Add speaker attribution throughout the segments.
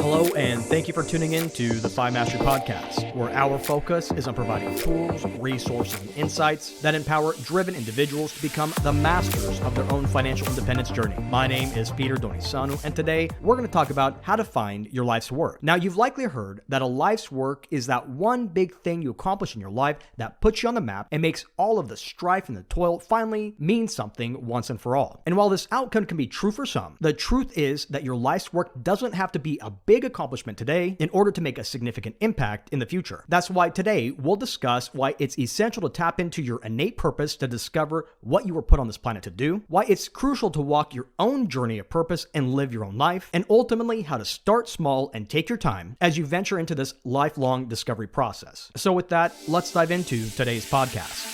Speaker 1: Hello, and thank you for tuning in to the 5 Mastery Podcast, where our focus is on providing tools, resources, and insights that empower driven individuals to become the masters of their own financial independence journey. My name is Peter Donisanu, and today we're going to talk about how to find your life's work. Now, you've likely heard that a life's work is that one big thing you accomplish in your life that puts you on the map and makes all of the strife and the toil finally mean something once and for all. And while this outcome can be true for some, the truth is that your life's work doesn't have to be a big accomplishment today in order to make a significant impact in the future. That's why today we'll discuss why it's essential to tap into your innate purpose to discover what you were put on this planet to do, why it's crucial to walk your own journey of purpose and live your own life, and ultimately how to start small and take your time as you venture into this lifelong discovery process. So with that, let's dive into today's podcast.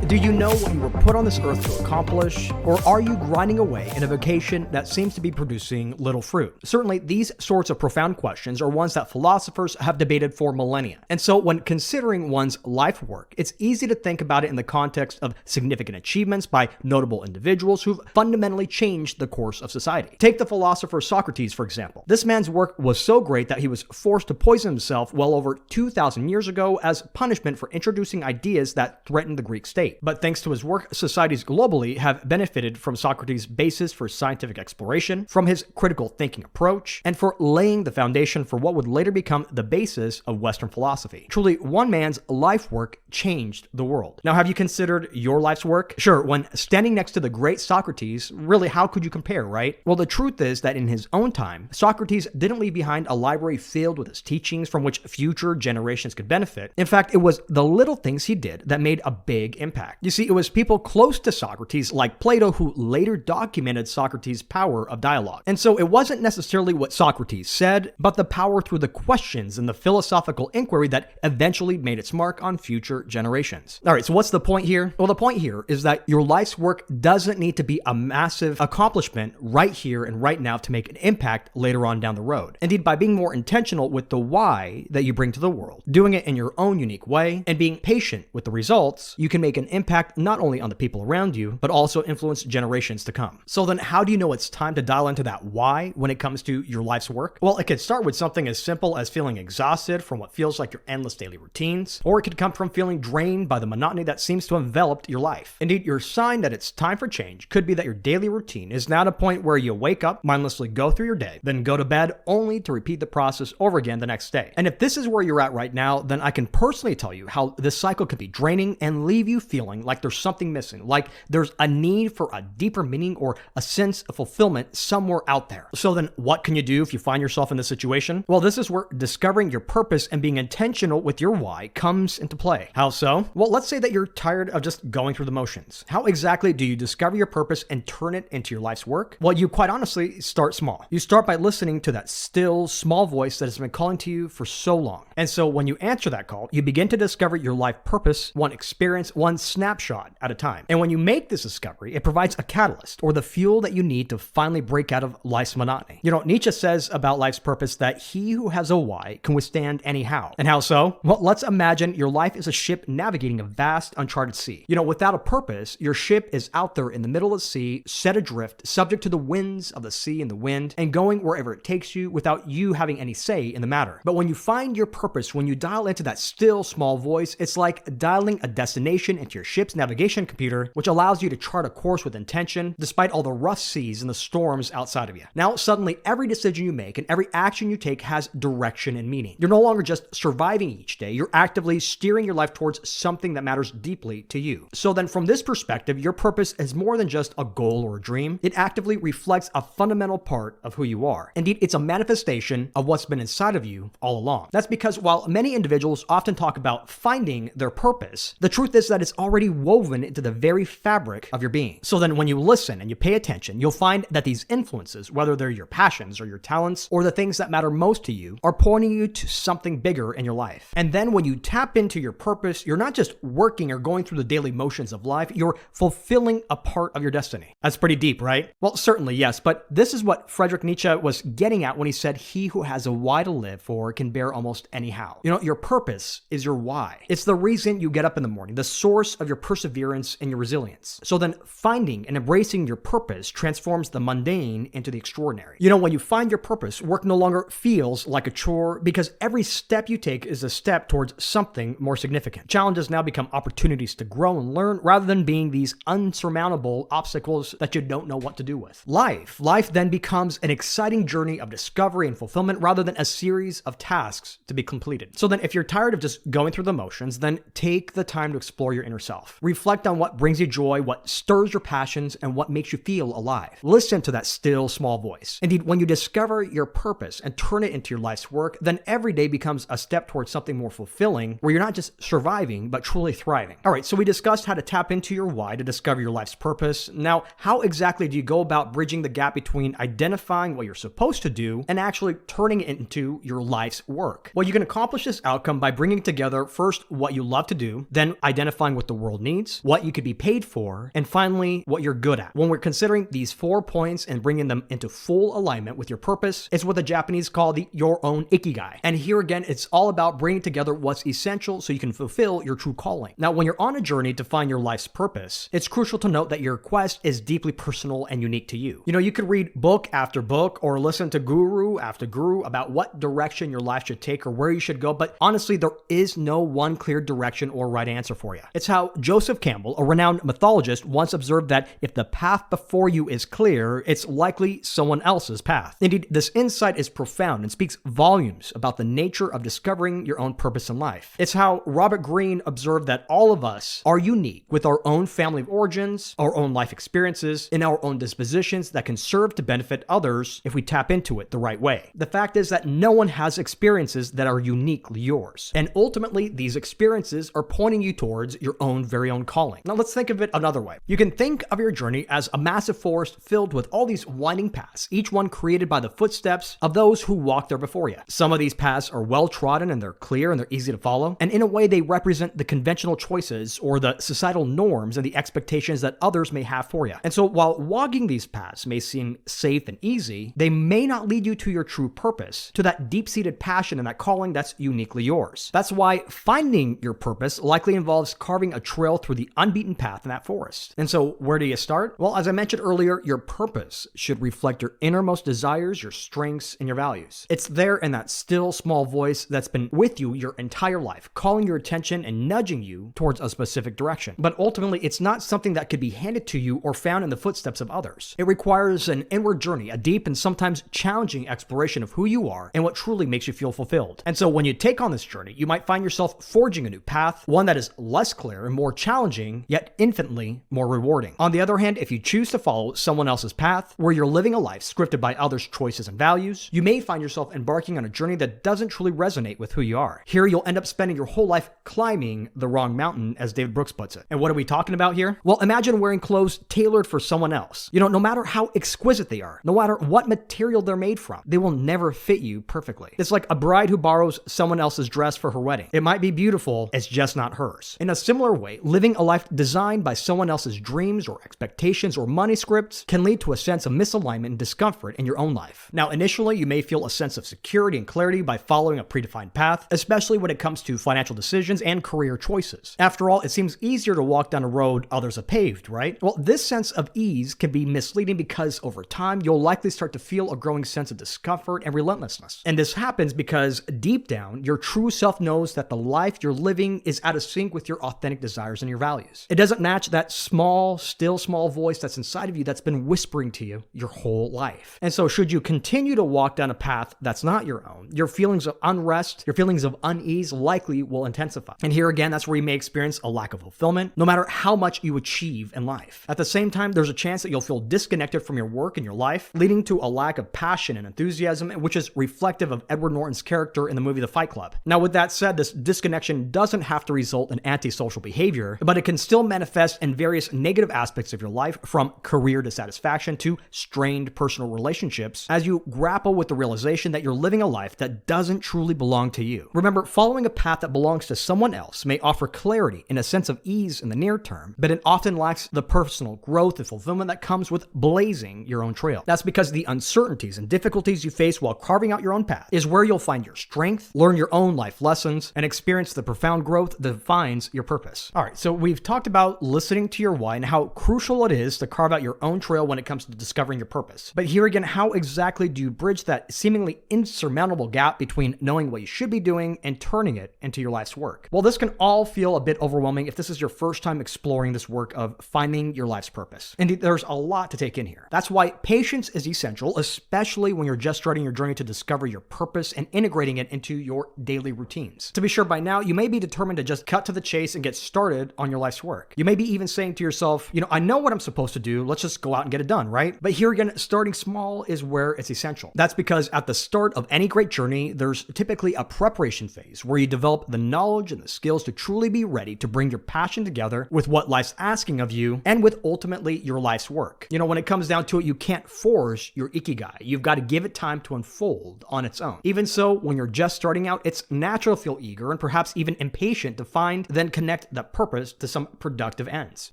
Speaker 1: Do you know what you were put on this earth to accomplish, or are you grinding away in a vocation that seems to be producing little fruit? Certainly, these sorts of profound questions are ones that philosophers have debated for millennia. And so when considering one's life work, it's easy to think about it in the context of significant achievements by notable individuals who've fundamentally changed the course of society. Take the philosopher Socrates, for example. This man's work was so great that he was forced to poison himself well over 2,000 years ago as punishment for introducing ideas that threatened the Greek state. But thanks to his work, societies globally have benefited from Socrates' basis for scientific exploration, from his critical thinking approach, and for laying the foundation for what would later become the basis of Western philosophy. Truly, one man's life work changed the world. Now, have you considered your life's work? Sure, when standing next to the great Socrates, really, how could you compare, right? Well, the truth is that in his own time, Socrates didn't leave behind a library filled with his teachings from which future generations could benefit. In fact, it was the little things he did that made a big impact. You see, it was people close to Socrates, like Plato, who later documented Socrates' power of dialogue. And so it wasn't necessarily what Socrates said, but the power through the questions and the philosophical inquiry that eventually made its mark on future generations. All right, so what's the point here? Well, the point here is that your life's work doesn't need to be a massive accomplishment right here and right now to make an impact later on down the road. Indeed, by being more intentional with the why that you bring to the world, doing it in your own unique way, and being patient with the results, you can make an impact not only on the people around you, but also influence generations to come. So then how do you know it's time to dial into that why when it comes to your life's work? Well, it could start with something as simple as feeling exhausted from what feels like your endless daily routines, or it could come from feeling drained by the monotony that seems to have enveloped your life. Indeed, your sign that it's time for change could be that your daily routine is now at a point where you wake up, mindlessly go through your day, then go to bed only to repeat the process over again the next day. And if this is where you're at right now, then I can personally tell you how this cycle could be draining and leave you feeling like there's something missing, like there's a need for a deeper meaning or a sense of fulfillment somewhere out there. So then what can you do if you find yourself in this situation? Well, this is where discovering your purpose and being intentional with your why comes into play. How so? Well, let's say that you're tired of just going through the motions. How exactly do you discover your purpose and turn it into your life's work? Well, you quite honestly start small. You start by listening to that still, small voice that has been calling to you for so long. And so when you answer that call, you begin to discover your life purpose, one experience, one snapshot at a time. And when you make this discovery, it provides a catalyst or the fuel that you need to finally break out of life's monotony. You know, Nietzsche says about life's purpose that he who has a why can withstand any how. And how so? Well, let's imagine your life is a ship navigating a vast, uncharted sea. You know, without a purpose, your ship is out there in the middle of the sea, set adrift, subject to the winds of the sea and the wind, and going wherever it takes you without you having any say in the matter. But when you find your purpose, when you dial into that still, small voice, it's like dialing a destination into your ship's navigation computer, which allows you to chart a course with intention despite all the rough seas and the storms outside of you. Now, suddenly, every decision you make and every action you take has direction and meaning. You're no longer just surviving each day, you're actively steering your life towards something that matters deeply to you. So then from this perspective, your purpose is more than just a goal or a dream. It actively reflects a fundamental part of who you are. Indeed, it's a manifestation of what's been inside of you all along. That's because while many individuals often talk about finding their purpose, the truth is that it's already woven into the very fabric of your being. So then when you listen and you pay attention, you'll find that these influences, whether they're your passions or your talents or the things that matter most to you, are pointing you to something bigger in your life. And then when you tap into your purpose, you're not just working or going through the daily motions of life, you're fulfilling a part of your destiny. That's pretty deep, right? Well, certainly, yes, but this is what Friedrich Nietzsche was getting at when he said, he who has a why to live for can bear almost any how. You know, your purpose is your why. It's the reason you get up in the morning, the source of your perseverance and your resilience. So then finding and embracing your purpose transforms the mundane into the extraordinary. When you find your purpose, work no longer feels like a chore because every step you take is a step towards something more significant. Challenges now become opportunities to grow and learn rather than being these unsurmountable obstacles that you don't know what to do with. Life then becomes an exciting journey of discovery and fulfillment rather than a series of tasks to be completed. So then if you're tired of just going through the motions, then take the time to explore your inner self. Reflect on what brings you joy, what stirs your passions, and what makes you feel alive. Listen to that still small voice. Indeed, when you discover your purpose and turn it into your life's work, then every day becomes a step towards something more fulfilling where you're not just surviving, but truly thriving. All right, so we discussed how to tap into your why to discover your life's purpose. Now, how exactly do you go about bridging the gap between identifying what you're supposed to do and actually turning it into your life's work? Well, you can accomplish this outcome by bringing together first what you love to do, then identifying what the world needs, what you could be paid for, and finally, what you're good at. When we're considering these 4 points and bringing them into full alignment with your purpose, it's what the Japanese call the your own ikigai. And here again, it's all about bringing together what's essential so you can fulfill your true calling. Now, when you're on a journey to find your life's purpose, it's crucial to note that your quest is deeply personal and unique to you. You could read book after book or listen to guru after guru about what direction your life should take or where you should go, but honestly, there is no one clear direction or right answer for you. It's how Joseph Campbell, a renowned mythologist, once observed that if the path before you is clear, it's likely someone else's path. Indeed, this insight is profound and speaks volumes about the nature of discovering your own purpose in life. It's how Robert Greene observed that all of us are unique with our own family of origins, our own life experiences, and our own dispositions that can serve to benefit others if we tap into it the right way. The fact is that no one has experiences that are uniquely yours. And ultimately, these experiences are pointing you towards your very own calling. Now let's think of it another way. You can think of your journey as a massive forest filled with all these winding paths, each one created by the footsteps of those who walked there before you. Some of these paths are well trodden and they're clear and they're easy to follow. And in a way, they represent the conventional choices or the societal norms and the expectations that others may have for you. And so while walking these paths may seem safe and easy, they may not lead you to your true purpose, to that deep-seated passion and that calling that's uniquely yours. That's why finding your purpose likely involves carving a trail through the unbeaten path in that forest. And so where do you start? Well, as I mentioned earlier, your purpose should reflect your innermost desires, your strengths, and your values. It's there in that still small voice that's been with you your entire life, calling your attention and nudging you towards a specific direction. But ultimately, it's not something that could be handed to you or found in the footsteps of others. It requires an inward journey, a deep and sometimes challenging exploration of who you are and what truly makes you feel fulfilled. And so when you take on this journey, you might find yourself forging a new path, one that is less clear and more challenging, yet infinitely more rewarding. On the other hand, if you choose to follow someone else's path, where you're living a life scripted by others' choices and values, you may find yourself embarking on a journey that doesn't truly resonate with who you are. Here, you'll end up spending your whole life climbing the wrong mountain, as David Brooks puts it. And what are we talking about here? Well, imagine wearing clothes tailored for someone else. No matter how exquisite they are, no matter what material they're made from, they will never fit you perfectly. It's like a bride who borrows someone else's dress for her wedding. It might be beautiful, it's just not hers. In a similar way, living a life designed by someone else's dreams or expectations or money scripts can lead to a sense of misalignment and discomfort in your own life. Now, initially, you may feel a sense of security and clarity by following a predefined path, especially when it comes to financial decisions and career choices. After all, it seems easier to walk down a road others have paved, right? Well, this sense of ease can be misleading because over time, you'll likely start to feel a growing sense of discomfort and relentlessness. And this happens because deep down, your true self knows that the life you're living is out of sync with your authentic desires and your values. It doesn't match that still small voice that's inside of you that's been whispering to you your whole life. And so should you continue to walk down a path that's not your own, your feelings of unrest, your feelings of unease likely will intensify. And here again, that's where you may experience a lack of fulfillment, no matter how much you achieve in life. At the same time, there's a chance that you'll feel disconnected from your work and your life, leading to a lack of passion and enthusiasm, which is reflective of Edward Norton's character in the movie The Fight Club. Now, with that said, this disconnection doesn't have to result in antisocial behavior, but it can still manifest in various negative aspects of your life, from career dissatisfaction to strained personal relationships, as you grapple with the realization that you're living a life that doesn't truly belong to you. Remember, following a path that belongs to someone else may offer clarity and a sense of ease in the near term, but it often lacks the personal growth and fulfillment that comes with blazing your own trail. That's because the uncertainties and difficulties you face while carving out your own path is where you'll find your strength, learn your own life lessons, and experience the profound growth that defines your purpose. All right, so we've talked about listening to your why and how crucial it is to carve out your own trail when it comes to discovering your purpose. But here again, how exactly do you bridge that seemingly insurmountable gap between knowing what you should be doing and turning it into your life's work? Well, this can all feel a bit overwhelming if this is your first time exploring this work of finding your life's purpose. Indeed, there's a lot to take in here. That's why patience is essential, especially when you're just starting your journey to discover your purpose and integrating it into your daily routines. To be sure, by now, you may be determined to just cut to the chase and get started on your life's work. You may be even saying to yourself, I know what I'm supposed to do. Let's just go out and get it done, right? But here again, starting small is where it's essential. That's because at the start of any great journey, there's typically a preparation phase where you develop the knowledge and the skills to truly be ready to bring your passion together with what life's asking of you and with ultimately your life's work. When it comes down to it, you can't force your ikigai. You've got to give it time to unfold on its own. Even so, when you're just starting out, it's natural to feel eager and perhaps even impatient to find, then connect that purpose to some productive ends.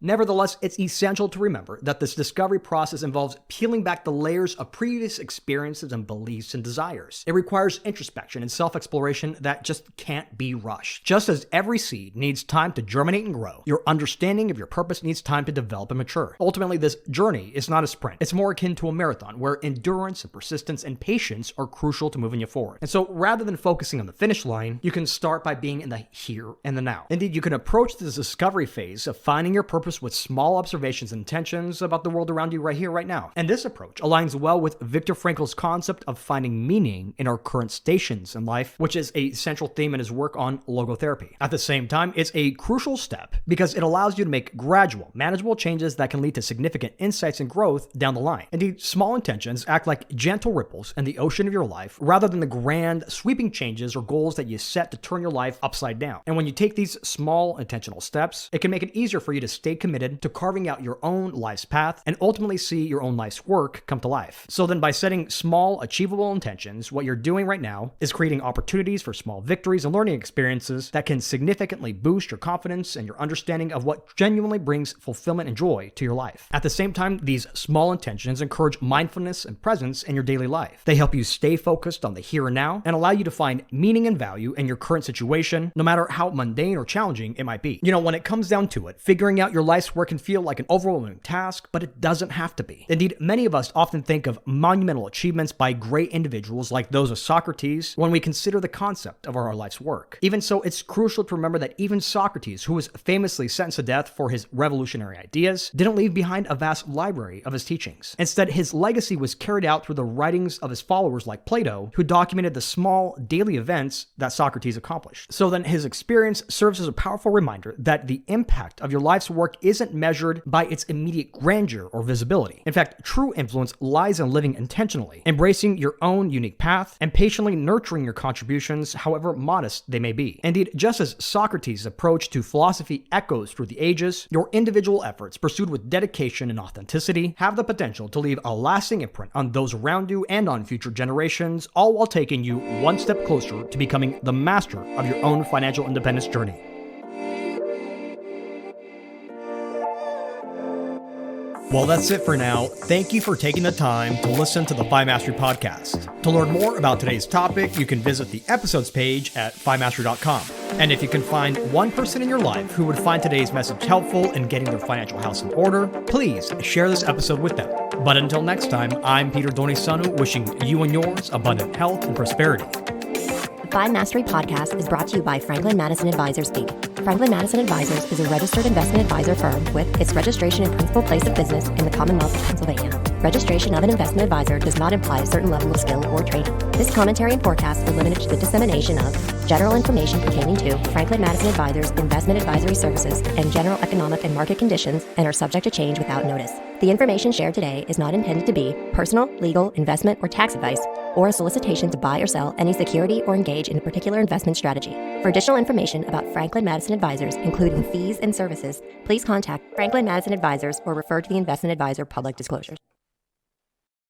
Speaker 1: Nevertheless, it's essential to remember that this discovery process involves peeling back the layers of previous experiences and beliefs and desires. It requires introspection and self-exploration that just can't be rushed. Just as every seed needs time to germinate and grow, your understanding of your purpose needs time to develop and mature. Ultimately, this journey is not a sprint. It's more akin to a marathon where endurance and persistence and patience are crucial to moving you forward. And so rather than focusing on the finish line, you can start by being in the here and the now. Indeed, you can approach this discovery phase of finding your purpose with small observations and intentions about the world around you right here, right now. And this approach aligns well with Viktor Frankl's concept of finding meaning in our current stations in life, which is a central theme in his work on logotherapy. At the same time, it's a crucial step because it allows you to make gradual, manageable changes that can lead to significant insights and growth down the line. Indeed, small intentions act like gentle ripples in the ocean of your life rather than the grand, sweeping changes or goals that you set to turn your life upside down. And when you take these small, intentional steps, it can make it easier for you to stay committed to carving out your own life's path and ultimately see your own life's work come to life. So then by setting small, achievable intentions, what you're doing right now is creating opportunities for small victories and learning experiences that can significantly boost your confidence and your understanding of what genuinely brings fulfillment and joy to your life. At the same time, these small intentions encourage mindfulness and presence in your daily life. They help you stay focused on the here and now and allow you to find meaning and value in your current situation, no matter how mundane or challenging it might be. When it comes down to it, figuring out your life's work can feel like an overwhelming task, but it doesn't have to be. Indeed, many of us often think of monumental achievements by great individuals like those of Socrates when we consider the concept of our life's work. Even so, it's crucial to remember that even Socrates, who was famously sentenced to death for his revolutionary ideas, didn't leave behind a vast library of his teachings. Instead, his legacy was carried out through the writings of his followers like Plato, who documented the small daily events that Socrates accomplished. So then his experience serves as a powerful reminder that the impact of your life's work isn't measured by its immediate grandeur or visibility. In fact, true influence lies in living intentionally, embracing your own unique path, and patiently nurturing your contributions, however modest they may be. Indeed, just as Socrates' approach to philosophy echoes through the ages, your individual efforts pursued with dedication and authenticity have the potential to leave a lasting imprint on those around you and on future generations, all while taking you one step closer to becoming the master of your own financial independence journey. Well, that's it for now. Thank you for taking the time to listen to the Fi Mastery Podcast. To learn more about today's topic, you can visit the episodes page at fimastery.com. And if you can find one person in your life who would find today's message helpful in getting their financial house in order, please share this episode with them. But until next time, I'm Peter Donisanu, wishing you and yours abundant health and prosperity.
Speaker 2: The Fi Mastery Podcast is brought to you by Franklin Madison Advisors, Inc. Franklin Madison Advisors is a registered investment advisor firm with its registration and principal place of business in the Commonwealth of Pennsylvania. Registration of an investment advisor does not imply a certain level of skill or training. This commentary and forecast are limited to the dissemination of general information pertaining to Franklin Madison Advisors' investment advisory services and general economic and market conditions and are subject to change without notice. The information shared today is not intended to be personal, legal, investment, or tax advice, or a solicitation to buy or sell any security or engage in a particular investment strategy. For additional information about Franklin Madison Advisors, including fees and services, please contact Franklin Madison Advisors or refer to the investment advisor public disclosures.